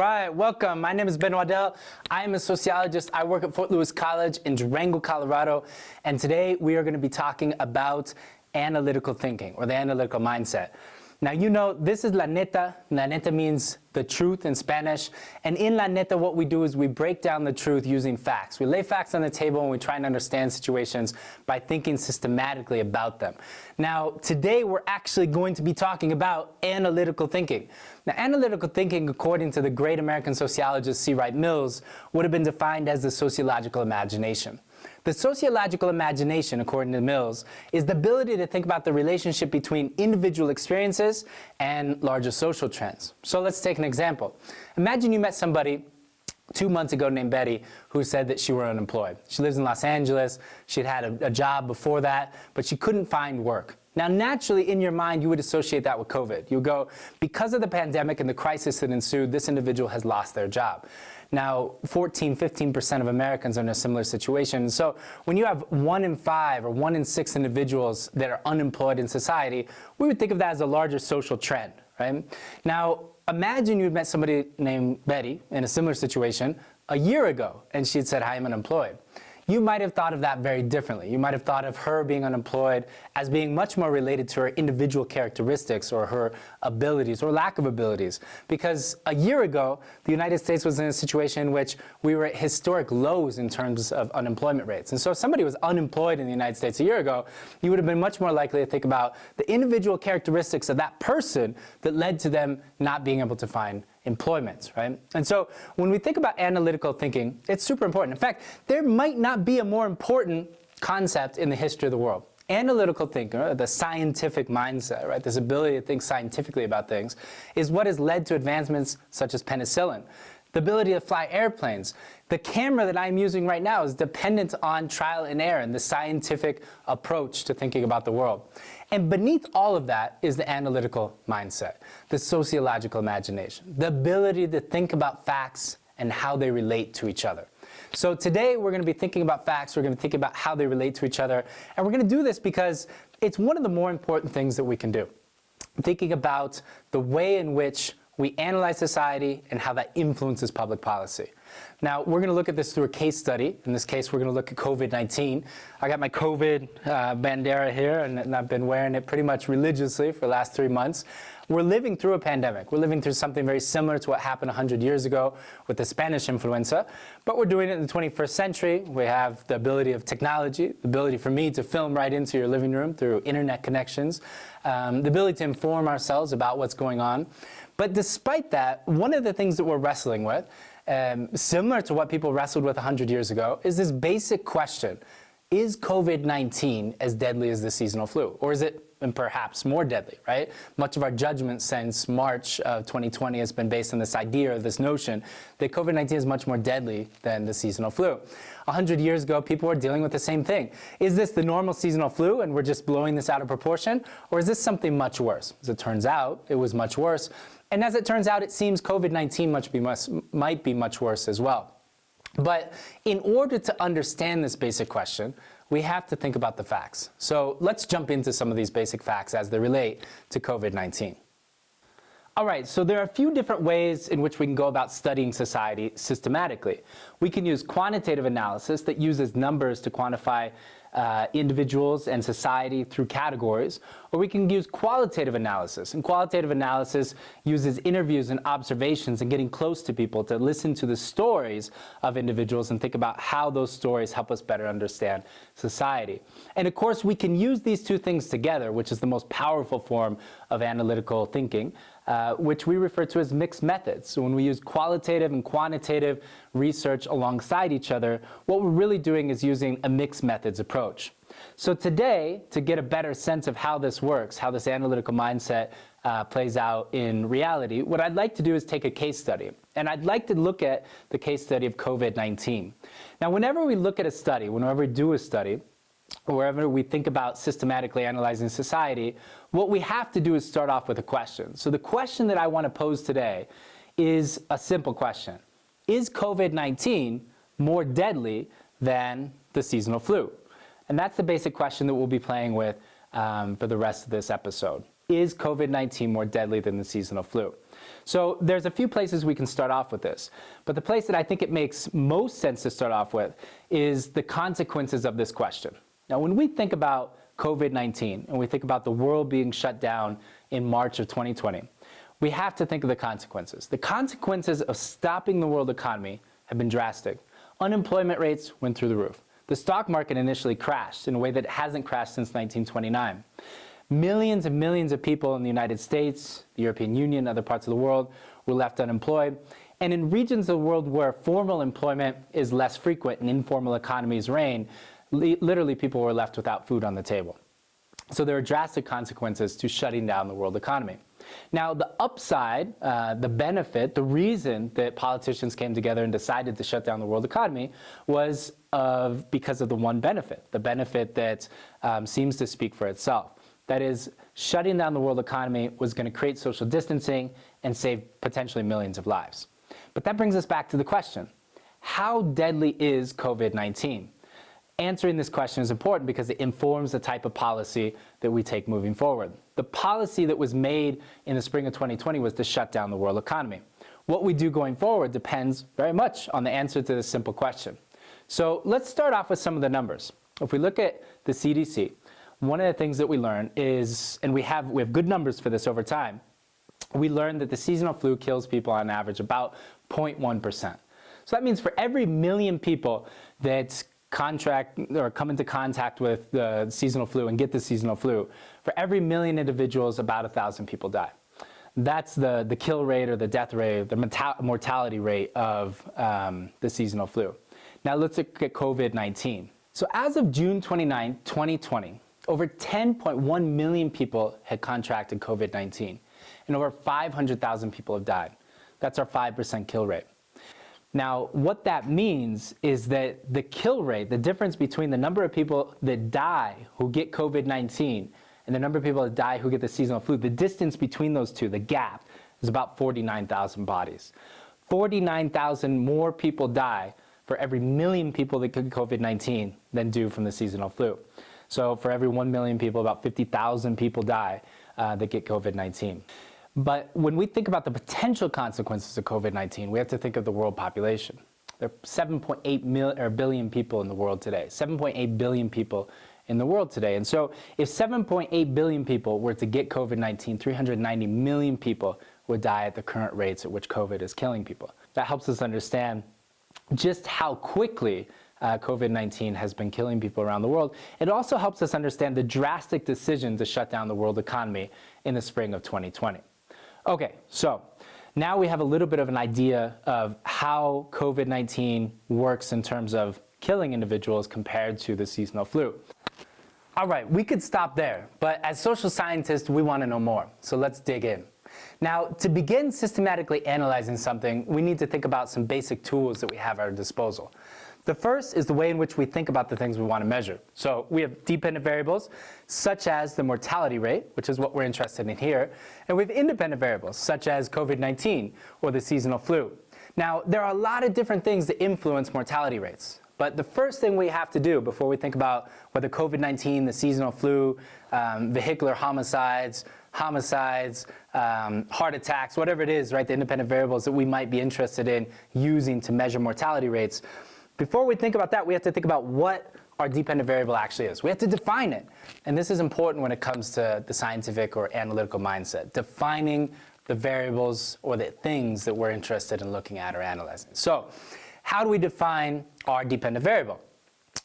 right, welcome. My name is Ben Waddell. I am a sociologist. I work at Fort Lewis College in Durango, Colorado. And today we are going to be talking about analytical thinking, or the analytical mindset. Now, you know, this is la neta. La neta means the truth in Spanish. And in la neta, what we do is we break down the truth using facts. We lay facts on the table and we try and understand situations by thinking systematically about them. Now, today we're actually going to be talking about analytical thinking. Now, analytical thinking, according to the great American sociologist C. Wright Mills, would have been defined as the sociological imagination. The sociological imagination, according to Mills, is the ability to think about the relationship between individual experiences and larger social trends. So let's take an example. Imagine you met somebody 2 months ago named Betty who said that she were unemployed. She lives in Los Angeles. She'd had a job before that, but she couldn't find work. Now, naturally, in your mind, you would associate that with COVID. You would go, because of the pandemic and the crisis that ensued, this individual has lost their job. Now, 15% of Americans are in a similar situation. So when you have 1 in 5 or 1 in 6 individuals that are unemployed in society, we would think of that as a larger social trend, right? Now, imagine you had met somebody named Betty in a similar situation a year ago, and she had said, "Hi, I'm unemployed." You might have thought of that very differently. You might have thought of her being unemployed as being much more related to her individual characteristics or her abilities or lack of abilities. Because a year ago, the United States was in a situation in which we were at historic lows in terms of unemployment rates. And so if somebody was unemployed in the United States a year ago, you would have been much more likely to think about the individual characteristics of that person that led to them not being able to find employment, right? And so when we think about analytical thinking, it's super important. In fact, there might not be a more important concept in the history of the world. Analytical thinking, the scientific mindset, right, this ability to think scientifically about things, is what has led to advancements such as penicillin, the ability to fly airplanes. The camera that I'm using right now is dependent on trial and error and the scientific approach to thinking about the world. And beneath all of that is the analytical mindset, the sociological imagination, the ability to think about facts and how they relate to each other. So today we're going to be thinking about facts, we're going to think about how they relate to each other, and we're going to do this because it's one of the more important things that we can do. Thinking about the way in which we analyze society and how that influences public policy. Now, we're going to look at this through a case study. In this case, we're going to look at COVID-19. I got my COVID bandera here, and I've been wearing it pretty much religiously for the last 3 months. We're living through a pandemic. We're living through something very similar to what happened 100 years ago with the Spanish influenza, but we're doing it in the 21st century. We have the ability of technology, the ability for me to film right into your living room through internet connections, the ability to inform ourselves about what's going on. But despite that, one of the things that we're wrestling with, similar to what people wrestled with 100 years ago, is this basic question: is COVID-19 as deadly as the seasonal flu? Or is it perhaps more deadly, right? Much of our judgment since March of 2020 has been based on this idea or this notion that COVID-19 is much more deadly than the seasonal flu. 100 years ago, people were dealing with the same thing. Is this the normal seasonal flu and we're just blowing this out of proportion? Or is this something much worse? As it turns out, it was much worse. And as it turns out, it seems COVID-19 might be much worse as well. But in order to understand this basic question, we have to think about the facts. So let's jump into some of these basic facts as they relate to COVID-19. All right, so there are a few different ways in which we can go about studying society systematically. We can use quantitative analysis that uses numbers to quantify individuals and society through categories, or we can use qualitative analysis. And qualitative analysis uses interviews and observations and getting close to people to listen to the stories of individuals and think about how those stories help us better understand society. And of course, we can use these two things together, which is the most powerful form of analytical thinking, which we refer to as mixed methods. So when we use qualitative and quantitative research alongside each other, what we're really doing is using a mixed methods approach. So today, to get a better sense of how this works, how this analytical mindset plays out in reality, what I'd like to do is take a case study. And I'd like to look at the case study of COVID-19. Now, whenever we look at a study, whenever we do a study, or wherever we think about systematically analyzing society, what we have to do is start off with a question. So the question that I want to pose today is a simple question. Is COVID-19 more deadly than the seasonal flu? And that's the basic question that we'll be playing with for the rest of this episode. Is COVID-19 more deadly than the seasonal flu? So there's a few places we can start off with this, but the place that I think it makes most sense to start off with is the consequences of this question. Now, when we think about COVID-19 and we think about the world being shut down in March of 2020, we have to think of the consequences. The consequences of stopping the world economy have been drastic. Unemployment rates went through the roof. The stock market initially crashed in a way that hasn't crashed since 1929. Millions and millions of people in the United States, the European Union, other parts of the world were left unemployed. And in regions of the world where formal employment is less frequent and informal economies reign, literally people were left without food on the table. So there are drastic consequences to shutting down the world economy. Now, the upside, the benefit, the reason that politicians came together and decided to shut down the world economy was because of the one benefit, the benefit that seems to speak for itself. That is, shutting down the world economy was going to create social distancing and save potentially millions of lives. But that brings us back to the question, how deadly is COVID-19? Answering this question is important because it informs the type of policy that we take moving forward. The policy that was made in the spring of 2020 was to shut down the world economy. What we do going forward depends very much on the answer to this simple question. So let's start off with some of the numbers. If we look at the CDC, one of the things that we learn is, and we have good numbers for this over time, we learned that the seasonal flu kills people on average about 0.1%. So that means for every million people that contract or come into contact with the seasonal flu and get the seasonal flu, for every million individuals, about 1,000 people die. That's the kill rate or the death rate, the mortality rate of the seasonal flu. Now let's look at COVID-19. So as of June 29, 2020, over 10.1 million people had contracted COVID-19, and over 500,000 people have died. That's our 5% kill rate. Now, what that means is that the kill rate, the difference between the number of people that die who get COVID-19 and the number of people that die who get the seasonal flu, the distance between those two, the gap, is about 49,000 bodies. 49,000 more people die for every million people that get COVID-19 than do from the seasonal flu. So for every 1 million people, about 50,000 people die that get COVID-19. But when we think about the potential consequences of COVID-19, we have to think of the world population. There are 7.8 billion people in the world today, 7.8 billion people in the world today. And so if 7.8 billion people were to get COVID-19, 390 million people would die at the current rates at which COVID is killing people. That helps us understand just how quickly COVID-19 has been killing people around the world. It also helps us understand the drastic decision to shut down the world economy in the spring of 2020. Okay, so now we have a little bit of an idea of how COVID-19 works in terms of killing individuals compared to the seasonal flu. All right, we could stop there, but as social scientists, we want to know more, so let's dig in. Now, to begin systematically analyzing something, we need to think about some basic tools that we have at our disposal. The first is the way in which we think about the things we want to measure. So we have dependent variables, such as the mortality rate, which is what we're interested in here, and we have independent variables, such as COVID-19 or the seasonal flu. Now, there are a lot of different things that influence mortality rates. But the first thing we have to do before we think about whether COVID-19, the seasonal flu, vehicular homicides, heart attacks, whatever it is, right, the independent variables that we might be interested in using to measure mortality rates, before we think about that, we have to think about what our dependent variable actually is. We have to define it. And this is important when it comes to the scientific or analytical mindset, defining the variables or the things that we're interested in looking at or analyzing. So how do we define our dependent variable?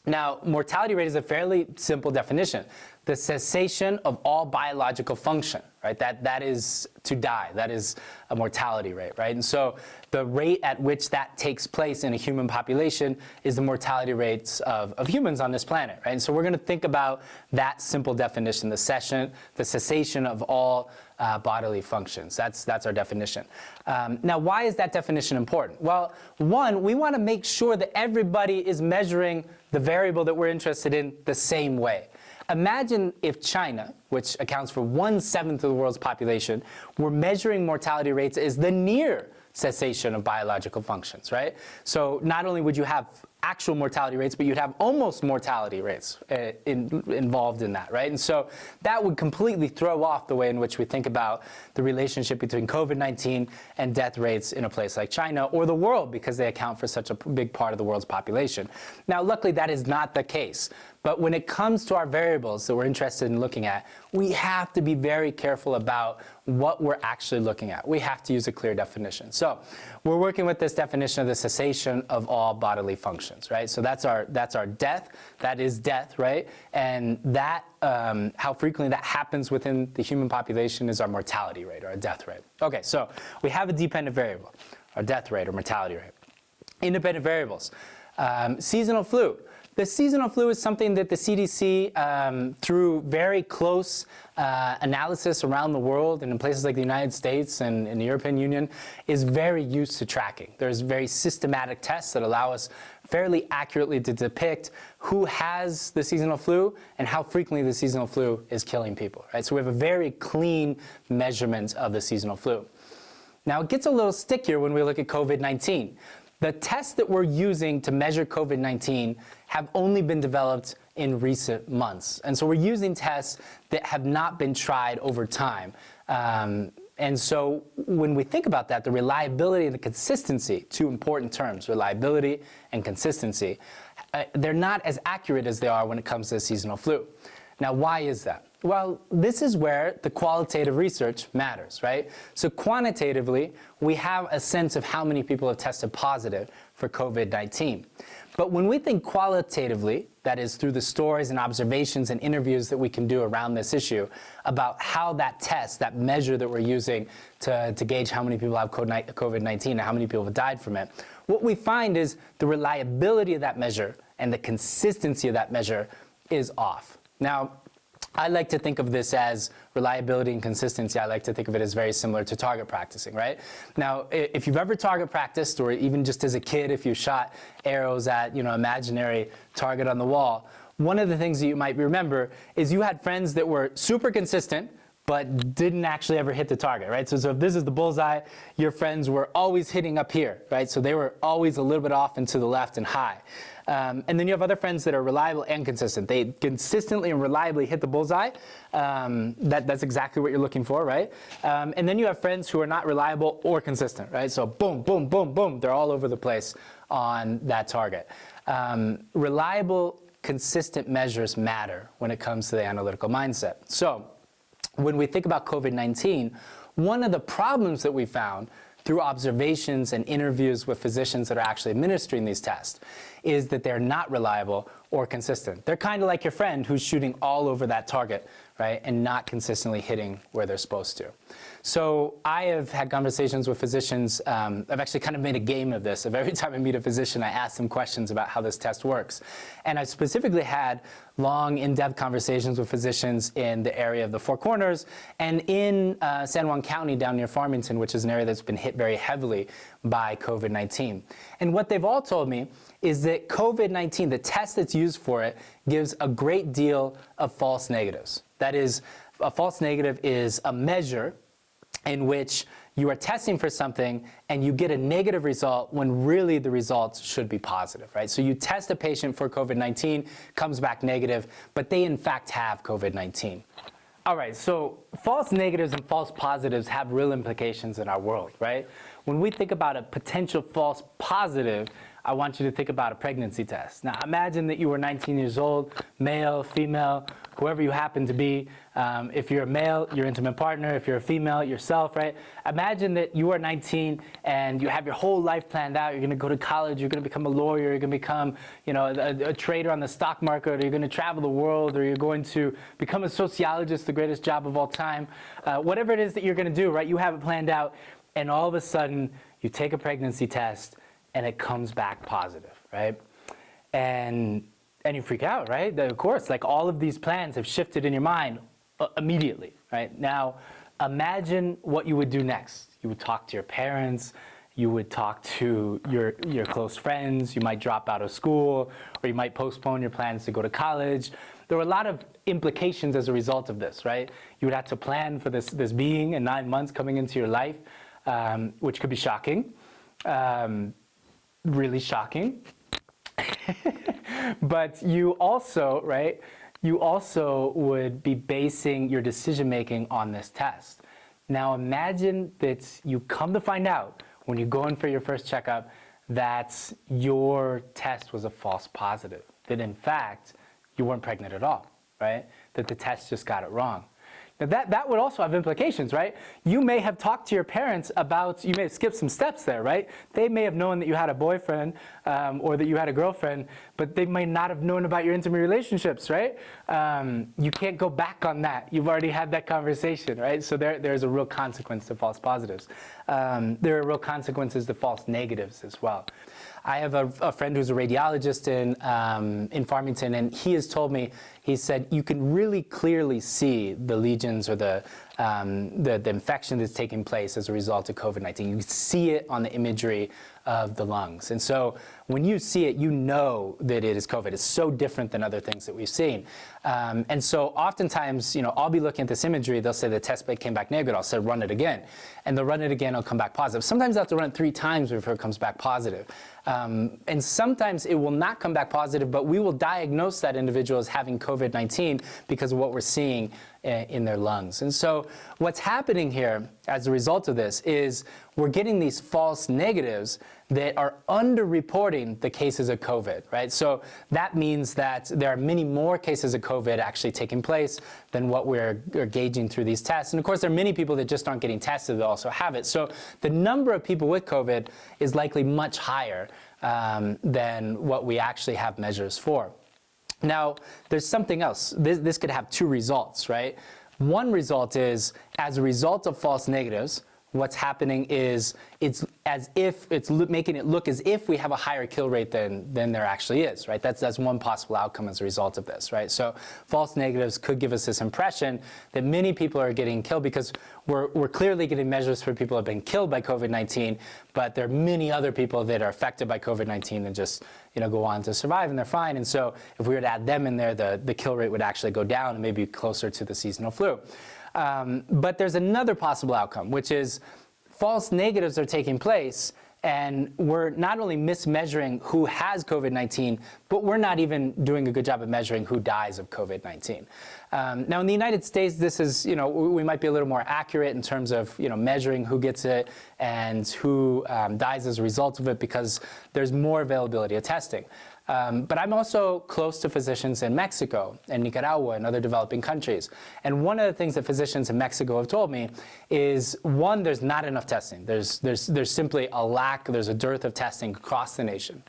Now, mortality rate is a fairly simple definition. The cessation of all biological function, right? That is to die. That is a mortality rate, right? And so the rate at which that takes place in a human population is the mortality rates of humans on this planet, right? And so we're going to think about that simple definition, the cessation of all bodily functions. That's our definition. Now, why is that definition important? Well, one, we want to make sure that everybody is measuring the variable that we're interested in the same way. Imagine if China, which accounts for 1/7 of the world's population, were measuring mortality rates as the near cessation of biological functions, right? So not only would you have actual mortality rates, but you'd have almost mortality rates involved in that, right? And so that would completely throw off the way in which we think about the relationship between COVID-19 and death rates in a place like China or the world, because they account for such a big part of the world's population. Now, luckily, that is not the case. But when it comes to our variables that we're interested in looking at, we have to be very careful about what we're actually looking at. We have to use a clear definition. So we're working with this definition of the cessation of all bodily functions, right? So that's our death. That is death, right? And that, how frequently that happens within the human population is our mortality rate or our death rate. Okay, so we have a dependent variable, our death rate or mortality rate. Independent variables, seasonal flu. The seasonal flu is something that the CDC, through very close analysis around the world and in places like the United States and in the European Union, is very used to tracking. There's very systematic tests that allow us fairly accurately to depict who has the seasonal flu and how frequently the seasonal flu is killing people, right? So we have a very clean measurement of the seasonal flu. Now, it gets a little stickier when we look at COVID-19. The tests that we're using to measure COVID-19 have only been developed in recent months. And so we're using tests that have not been tried over time. And so when we think about that, the reliability and the consistency, two important terms, reliability and consistency, they're not as accurate as they are when it comes to seasonal flu. Now, why is that? Well, this is where the qualitative research matters, right? So quantitatively, we have a sense of how many people have tested positive for COVID-19. But when we think qualitatively, that is through the stories and observations and interviews that we can do around this issue, about how that test, that measure that we're using to gauge how many people have COVID-19 and how many people have died from it, what we find is the reliability of that measure and the consistency of that measure is off. Now, I like to think of this as reliability and consistency. I like to think of it as very similar to target practicing, right? Now, if you've ever target practiced, or even just as a kid, if you shot arrows at, imaginary target on the wall, one of the things that you might remember is you had friends that were super consistent, but didn't actually ever hit the target, right? So if this is the bullseye, your friends were always hitting up here, right? So they were always a little bit off and to the left and high. And then you have other friends that are reliable and consistent. They consistently and reliably hit the bullseye. That's exactly what you're looking for, right? And then you have friends who are not reliable or consistent, right? So boom, boom, boom, boom, they're all over the place on that target. Reliable, consistent measures matter when it comes to the analytical mindset. So when we think about COVID-19, one of the problems that we found through observations and interviews with physicians that are actually administering these tests is that they're not reliable or consistent. They're kind of like your friend who's shooting all over that target, right, and not consistently hitting where they're supposed to. So I have had conversations with physicians. I've actually kind of made a game of this. Of every time I meet a physician, I ask them questions about how this test works. And I've specifically had long, in-depth conversations with physicians in the area of the Four Corners and in San Juan County down near Farmington, which is an area that's been hit very heavily by COVID-19. And what they've all told me is that COVID-19, the test that's used for it, gives a great deal of false negatives. That is, a false negative is a measure in which you are testing for something and you get a negative result when really the results should be positive, right? So you test a patient for COVID-19, comes back negative, but they in fact have COVID-19. All right, so false negatives and false positives have real implications in our world, right? When we think about a potential false positive, I want you to think about a pregnancy test. Now, imagine that you were 19 years old, male, female, whoever you happen to be. If you're a male, your intimate partner. If you're a female, yourself, right? Imagine that you are 19 and you have your whole life planned out. You're going to go to college. You're going to become a lawyer. You're going to become, a trader on the stock market. Or you're going to travel the world. Or you're going to become a sociologist, the greatest job of all time. Whatever it is that you're going to do, right? You have it planned out. And all of a sudden, you take a pregnancy test and it comes back positive, right? And you freak out, right? Of course, like all of these plans have shifted in your mind immediately, right? Now, imagine what you would do next. You would talk to your parents, you would talk to your close friends, you might drop out of school, or you might postpone your plans to go to college. There were a lot of implications as a result of this, right? You would have to plan for this being in 9 months coming into your life, which could be shocking. Really shocking. But you also, right, you also would be basing your decision making on this test. Now imagine that you come to find out when you go in for your first checkup that your test was a false positive, that in fact you weren't pregnant at all, right? That the test just got it wrong. Now that would also have implications, right? You may have talked to your parents about, you may have skipped some steps there, right? They may have known that you had a boyfriend or that you had a girlfriend, but they might not have known about your intimate relationships, right? You can't go back on that. You've already had that conversation, right? So there's a real consequence to false positives. There are real consequences to false negatives as well. I have a friend who's a radiologist in Farmington, and he has told me, he said, you can really clearly see the lesions or the infection that's taking place as a result of COVID-19. You see it on the imagery of the lungs. And so when you see it, you know that it is COVID. It's so different than other things that we've seen. And so oftentimes, I'll be looking at this imagery, they'll say the test came back negative, I'll say run it again. And they'll run it again, it'll come back positive. Sometimes I have to run it 3 times before it comes back positive. And sometimes it will not come back positive, but we will diagnose that individual as having COVID-19 because of what we're seeing in their lungs. And so what's happening here as a result of this is we're getting these false negatives that are underreporting the cases of COVID, right? So that means that there are many more cases of COVID actually taking place than what we're gauging through these tests. And of course, there are many people that just aren't getting tested that also have it. So the number of people with COVID is likely much higher than what we actually have measures for. Now, there's something else. This could have 2 results, right? One result is, as a result of false negatives, what's happening is it's as if it's making it look as if we have a higher kill rate than there actually is, right? That's one possible outcome as a result of this, right? So false negatives could give us this impression that many people are getting killed because we're clearly getting measures for people who have been killed by COVID-19, but there are many other people that are affected by COVID-19 and just go on to survive and they're fine. And so if we were to add them in there, the kill rate would actually go down and maybe closer to the seasonal flu. But there's another possible outcome, which is false negatives are taking place, and we're not only mismeasuring who has COVID-19, but we're not even doing a good job of measuring who dies of COVID-19. Now, in the United States, this is, we might be a little more accurate in terms of, measuring who gets it and who dies as a result of it because there's more availability of testing. But I'm also close to physicians in Mexico and Nicaragua and other developing countries. And one of the things that physicians in Mexico have told me is, one, there's not enough testing. There's simply a lack, there's a dearth of testing across the nation.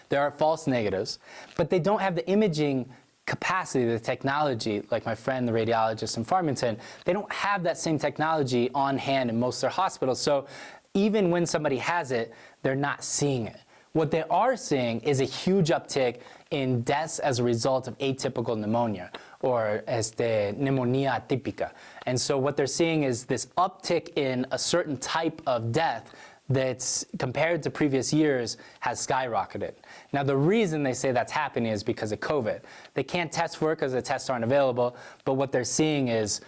There are false negatives, but they don't have the imaging capacity, the technology, like my friend, the radiologist in Farmington, they don't have that same technology on hand in most of their hospitals. So even when somebody has it, they're not seeing it. What they are seeing is a huge uptick in deaths as a result of atypical pneumonia, or pneumonia atípica. And so what they're seeing is this uptick in a certain type of death that's, compared to previous years, has skyrocketed. Now, the reason they say that's happening is because of COVID. They can't test for it because the tests aren't available, but what they're seeing is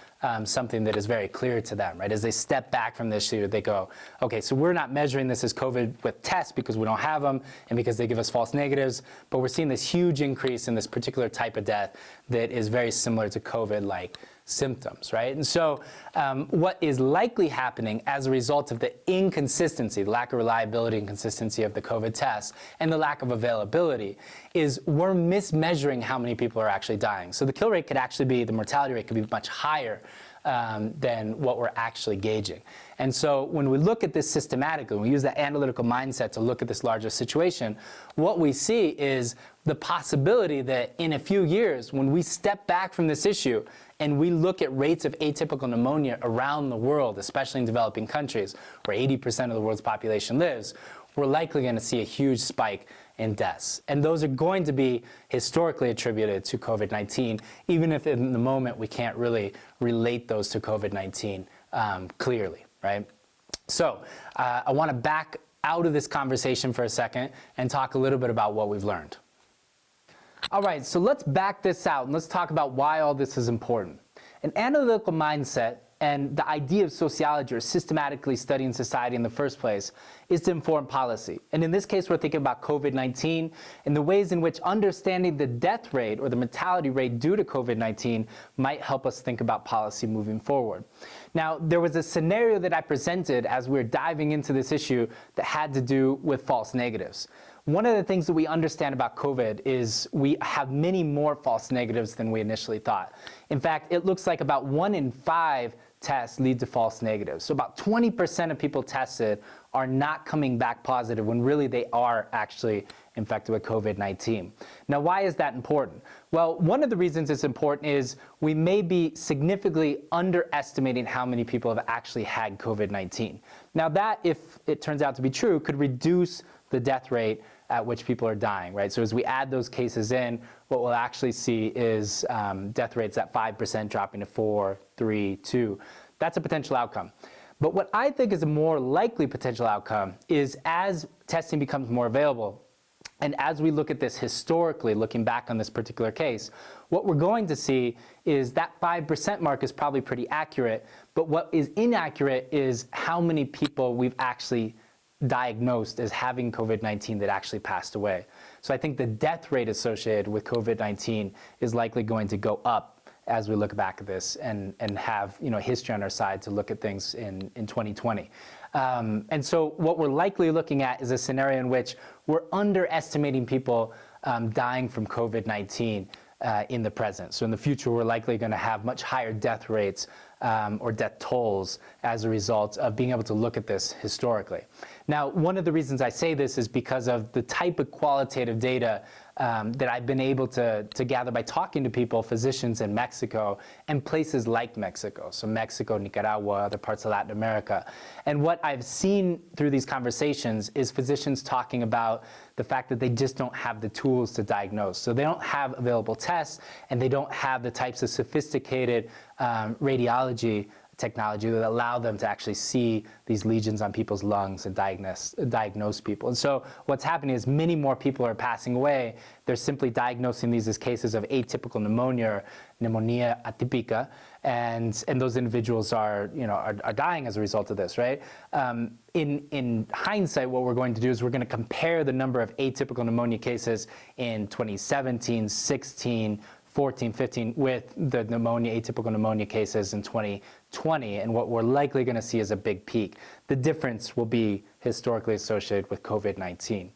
something that is very clear to them, right? As they step back from this issue, they go, okay, so we're not measuring this as COVID with tests because we don't have them and because they give us false negatives, but we're seeing this huge increase in this particular type of death that is very similar to COVID-like symptoms, right? And so what is likely happening as a result of the inconsistency, the lack of reliability and consistency of the COVID tests and the lack of availability is we're mismeasuring how many people are actually dying. So the kill rate could actually be, the mortality rate could be much higher than what we're actually gauging. And so when we look at this systematically, we use that analytical mindset to look at this larger situation, what we see is the possibility that in a few years, when we step back from this issue and we look at rates of atypical pneumonia around the world, especially in developing countries where 80% of the world's population lives, we're likely going to see a huge spike in deaths. And those are going to be historically attributed to COVID-19, even if in the moment we can't really relate those to COVID-19 clearly, right? So I want to back out of this conversation for a second and talk a little bit about what we've learned. All right, so let's back this out and let's talk about why all this is important. An analytical mindset And the idea of sociology, or systematically studying society in the first place, is to inform policy. And in this case, we're thinking about COVID-19 and the ways in which understanding the death rate or the mortality rate due to COVID-19 might help us think about policy moving forward. Now, there was a scenario that I presented as we were diving into this issue that had to do with false negatives. One of the things that we understand about COVID is we have many more false negatives than we initially thought. In fact, it looks like about 1 in 5 tests lead to false negatives. So about 20% of people tested are not coming back positive when really they are actually infected with COVID-19. Now, why is that important? Well, one of the reasons it's important is we may be significantly underestimating how many people have actually had COVID-19. Now that, if it turns out to be true, could reduce the death rate at which people are dying, right? So as we add those cases in, what we'll actually see is death rates at 5% dropping to 4, 3, 2. That's a potential outcome. But what I think is a more likely potential outcome is as testing becomes more available, and as we look at this historically, looking back on this particular case, what we're going to see is that 5% mark is probably pretty accurate, but what is inaccurate is how many people we've actually diagnosed as having COVID-19 that actually passed away. So I think the death rate associated with COVID-19 is likely going to go up as we look back at this and have history on our side to look at things in 2020. And so what we're likely looking at is a scenario in which we're underestimating people dying from COVID-19 in the present. So in the future, we're likely going to have much higher death rates or death tolls as a result of being able to look at this historically. Now, one of the reasons I say this is because of the type of qualitative data that I've been able to gather by talking to people, physicians in Mexico and places like Mexico, so Mexico, Nicaragua, other parts of Latin America. And what I've seen through these conversations is physicians talking about the fact that they just don't have the tools to diagnose. So they don't have available tests, and they don't have the types of sophisticated radiology technology that allow them to actually see these lesions on people's lungs and diagnose people. And so what's happening is many more people are passing away. They're simply diagnosing these as cases of atypical pneumonia, or pneumonia atypica, and those individuals are dying as a result of this, right? In hindsight, what we're going to do is we're going to compare the number of atypical pneumonia cases in 2017, 16, 14, 15 with the atypical pneumonia cases in 2020, and what we're likely going to see is a big peak. The difference will be historically associated with COVID-19.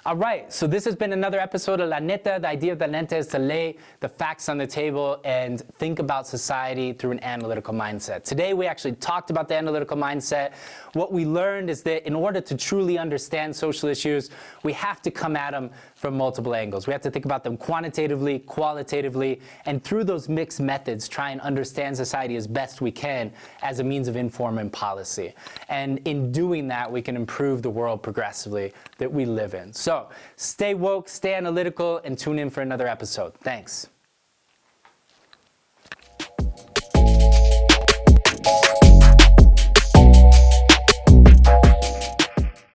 All right, so this has been another episode of La Neta. The idea of La Neta is to lay the facts on the table and think about society through an analytical mindset. Today, we actually talked about the analytical mindset. What we learned is that in order to truly understand social issues, we have to come at them from multiple angles. We have to think about them quantitatively, qualitatively, and through those mixed methods, try and understand society as best we can as a means of informing policy. And in doing that, we can improve the world progressively that we live in. So stay woke, stay analytical, and tune in for another episode. Thanks.